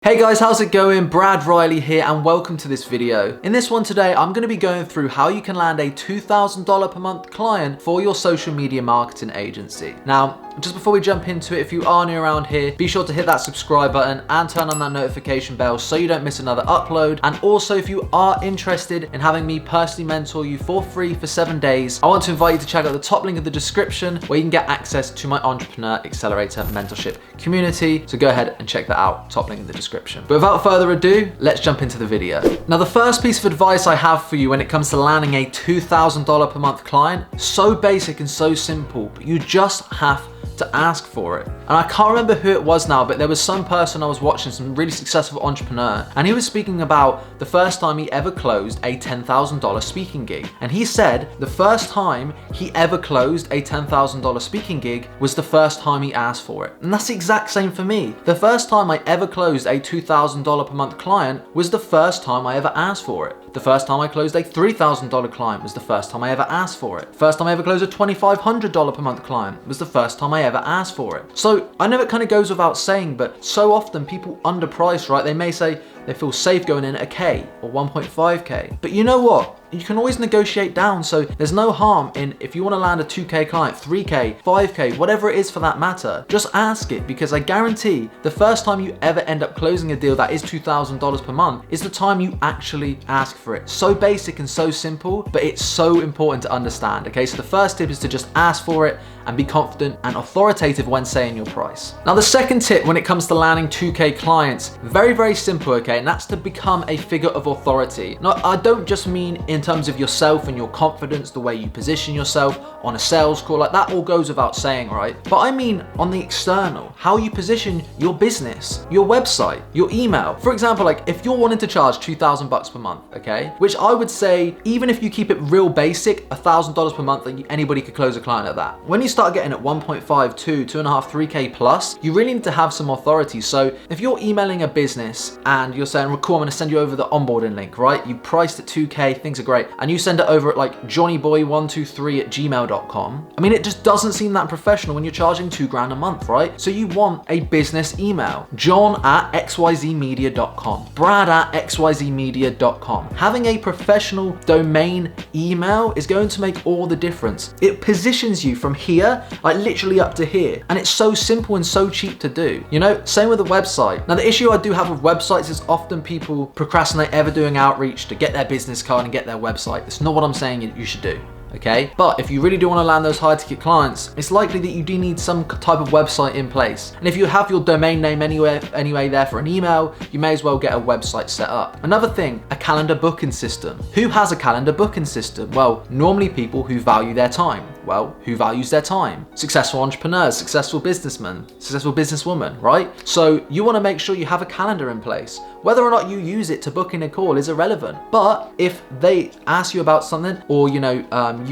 Hey guys, how's it going? Brad Riley here and welcome to this video. In this one today, I'm going to be going through how you can land a $2,000 per month client for your social media marketing agency. Now, just before we jump into it, if you are new around here, be sure to hit that subscribe button and turn on that notification bell so you don't miss another upload. And also, if you are interested in having me personally mentor you for free for 7 days, I want to invite you to check out the top link in the description where you can get access to my Entrepreneur Accelerator mentorship community. So go ahead and check that out, top link in the description. But without further ado, let's jump into the video. Now, the first piece of advice I have for you when it comes to landing a $2,000 per month client, so basic and so simple, but you just have to ask for it. And I can't remember who it was now, but there was some person I was watching, some really successful entrepreneur, and he was speaking about the first time he ever closed a $10,000 speaking gig. And he said the first time he ever closed a $10,000 speaking gig was the first time he asked for it. And that's the exact same for me. The first time I ever closed a $2,000 per month client was the first time I ever asked for it. The first time I closed a $3,000 client was the first time I ever asked for it. First time I ever closed a $2,500 per month client was the first time I ever asked for it. So I know it kind of goes without saying, but so often people underprice, right? They may say they feel safe going in at a K or 1.5K. But you know what? You can always negotiate down, so there's no harm in, if you want to land a 2K client, 3K, 5K, whatever it is for that matter, just ask it, because I guarantee the first time you ever end up closing a deal that is $2,000 per month is the time you actually ask for it. So basic and so simple, but it's so important to understand, okay? So the first tip is to just ask for it and be confident and authoritative when saying your price. Now, the second tip when it comes to landing 2K clients, very, very simple, okay? And that's to become a figure of authority. Now, I don't just mean in terms of yourself and your confidence, the way you position yourself on a sales call, like that all goes without saying, right? But I mean on the external, how you position your business, your website, your email. For example, like if you're wanting to charge $2,000 per month, okay? Which I would say, even if you keep it real basic, $1,000 per month, anybody could close a client at that. When you start getting at 1.5, 2, 2.5, 3K plus, you really need to have some authority. So if you're emailing a business and you're saying, cool, I'm gonna send you over the onboarding link, right? You priced at 2K, things are great, and you send it over at like johnnyboy123@gmail.com. I mean, it just doesn't seem that professional when you're charging $2,000 a month, right? So you want a business email, john@xyzmedia.com, brad@xyzmedia.com. Having a professional domain email is going to make all the difference. It positions you from here, like literally up to here. And it's so simple and so cheap to do. You know, same with a website. Now, the issue I do have with websites is often people procrastinate ever doing outreach to get their business card and get their website. It's not what I'm saying you should do. Okay, but if you really do want to land those high ticket clients, it's likely that you do need some type of website in place. And if you have your domain name anyway there for an email, you may as well get a website set up. Another thing, a calendar booking system. Who has a calendar booking system? Well, normally people who value their time. Well, who values their time? Successful entrepreneurs, successful businessmen, successful businesswoman, right? So you want to make sure you have a calendar in place. Whether or not you use it to book in a call is irrelevant. But if they ask you about something, or you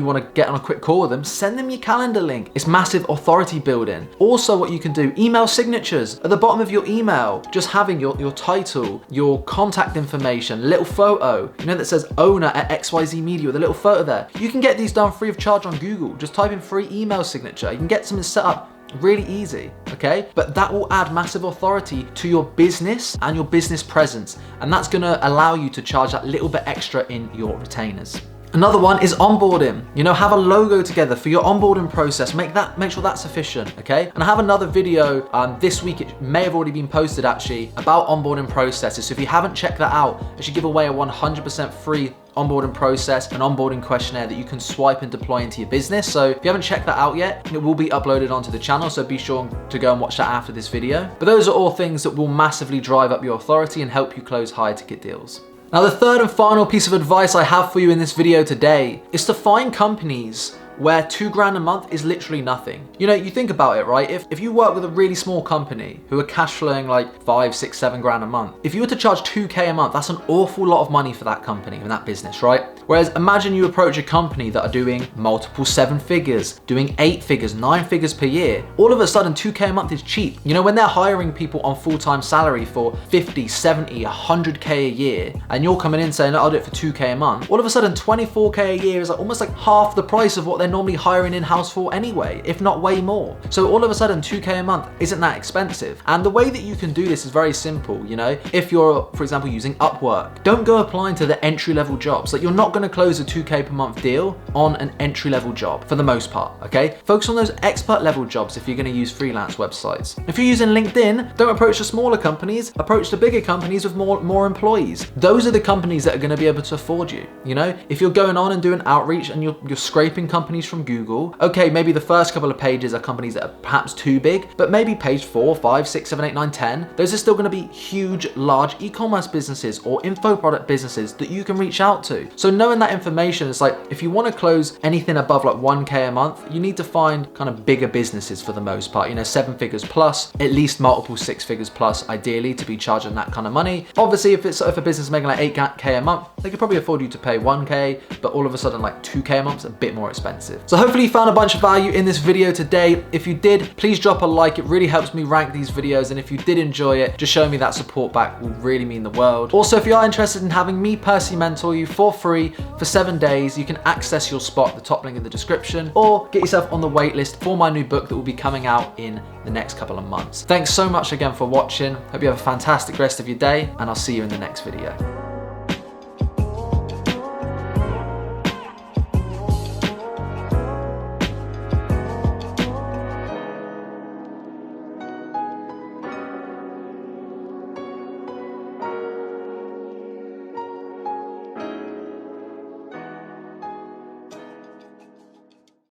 want to get on a quick call with them, send them your calendar link. It's massive authority building. Also, what you can do, email signatures. At the bottom of your email, just having your title, your contact information, little photo, that says owner at XYZ Media with a little photo there. You can get these done free of charge on Google. Just type in free email signature. You can get something set up really easy, okay? But that will add massive authority to your business and your business presence. And that's gonna allow you to charge that little bit extra in your retainers. Another one is onboarding. Have a logo together for your onboarding process. Make sure that's sufficient, okay? And I have another video this week, it may have already been posted actually, about onboarding processes. So if you haven't checked that out, I should give away a 100% free onboarding process, an onboarding questionnaire that you can swipe and deploy into your business. So if you haven't checked that out yet, it will be uploaded onto the channel, so be sure to go and watch that after this video. But those are all things that will massively drive up your authority and help you close higher ticket deals. Now, the third and final piece of advice I have for you in this video today is to find companies where $2,000 a month is literally nothing. You think about it, right? If you work with a really small company who are cash flowing like 5, 6, 7 grand a month, if you were to charge 2K a month, that's an awful lot of money for that company and that business, right? Whereas imagine you approach a company that are doing multiple 7 figures, doing 8 figures, 9 figures per year. All of a sudden, 2K a month is cheap. When they're hiring people on full-time salary for 50, 70, 100K a year, and you're coming in saying, I'll do it for 2K a month, all of a sudden 24K a year is almost like half the price of what they're they're normally hiring in-house for anyway, if not way more. So all of a sudden 2K a month isn't that expensive. And the way that you can do this is very simple, you know? If you're, for example, using Upwork, don't go applying to the entry-level jobs. Like, you're not gonna close a 2K per month deal on an entry-level job for the most part, okay? Focus on those expert level jobs if you're gonna use freelance websites. If you're using LinkedIn, don't approach the smaller companies, approach the bigger companies with more employees. Those are the companies that are gonna be able to afford you, you know? If you're going on and doing outreach and you're scraping companies from Google, okay, maybe the first couple of pages are companies that are perhaps too big, but maybe page 4, 5, 6, 7, 8, 9, 10, those are still gonna be huge, large e-commerce businesses or info product businesses that you can reach out to. So knowing that information, it's like, if you wanna close anything above like 1K a month, you need to find kind of bigger businesses for the most part, you know, 7 figures plus, at least multiple 6 figures plus, ideally, to be charging that kind of money. Obviously, if a business is making like 8K a month, they could probably afford you to pay 1K, but all of a sudden like 2K a month is a bit more expensive. So hopefully you found a bunch of value in this video today. If you did, please drop a like. It really helps me rank these videos. And if you did enjoy it, just showing me that support back will really mean the world. Also, if you are interested in having me personally mentor you for free for 7 days, you can access your spot, the top link in the description, or get yourself on the wait list for my new book that will be coming out in the next couple of months. Thanks so much again for watching. Hope you have a fantastic rest of your day, and I'll see you in the next video.